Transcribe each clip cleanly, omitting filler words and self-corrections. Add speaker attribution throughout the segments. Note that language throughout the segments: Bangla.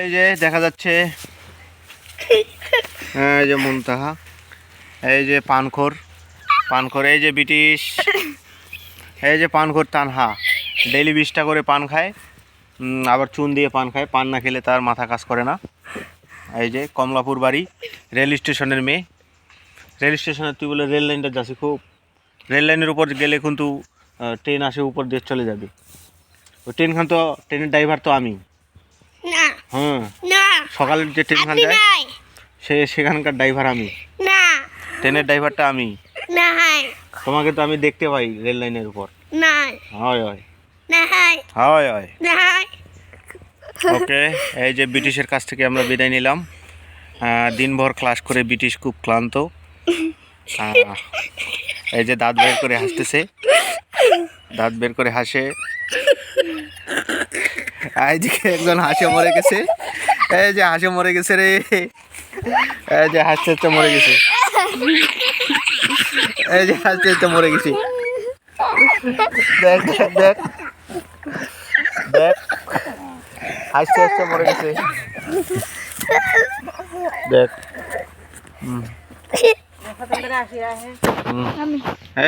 Speaker 1: এই যে দেখা যাচ্ছে, এই যে মুনতাহা, এই যে পানখোর, এই যে ব্রিটিশ, এই যে পানখোর তানহা ডেইলি 20টা করে পান খায়, আবার চুন দিয়ে পান খায়, পান না খেলে তার মাথা কাজ করে না। এই যে কমলাপুর বাড়ি, রেল স্টেশনের মেয়ে। রেল স্টেশনের তুই বলে রেল লাইনটা যাচ্ছে, খুব রেল লাইনের উপর গেলে কিন্তু ট্রেন আসে উপর দিয়ে চলে যাবে। ওই ট্রেনখান তো, ট্রেনের ড্রাইভার তো আমি। হ্যাঁ, সকালের যে ট্রেনখান যায় সেখানকার ড্রাইভার আমি, ট্রেনের ড্রাইভারটা আমি। তোমাকে তো আমি দেখতে পাই রেল লাইনের উপর। হয় হয় হয় হয়। ওকে, এই যে ব্রিটিশের কাছ থেকে আমরা বিদায় নিলাম। দিনভর ক্লাস করে ব্রিটিশ খুব ক্লান্ত। এই যে দাঁত বের করে হাসতেছে, দাঁত বের করে হাসে। এইদিকে একজন হাসে মরে গেছে, এই যে হাসে মরে গেছে রে, এই যে হাসতে হাসতে মরে গেছে, এই যে হাসতে হাসতে মরে গেছে। দেখ দেখ দেখ দেখ, হাসতে হাসতে মরে গেছে, দেখ।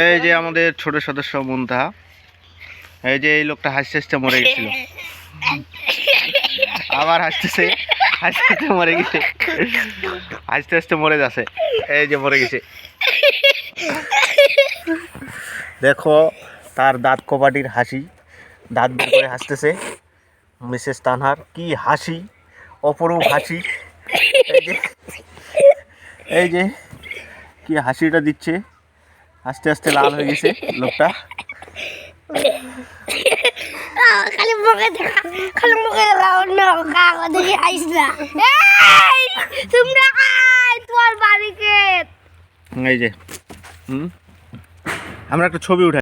Speaker 1: এই যে আমাদের ছোট সদস্য মুনতাহা, এই যে এই লোকটা হাসতে হাসতে মরে গেছিল, আবার হাসতেছে, হাসতে হাসতে মরে গেছে, হাসতে হাসতে মরে যাচ্ছে, এই যে মরে গেছে। দেখো তার দাঁত কপাটির হাসি, দাঁত বের করে হাসতেছে। মিসেস তানহার কি হাসি, অপরূপ হাসি। এই যে কি হাসিটা দিচ্ছে, আস্তে আস্তে লাল হয়ে গেছে লোকটা।
Speaker 2: খালি মুখে দেখা, খালি মুখে দেখা, অন্য কাগজে আইস না। তোমরা তোমার বাড়িকে
Speaker 1: এই যে আমরা একটা ছবি উঠাই।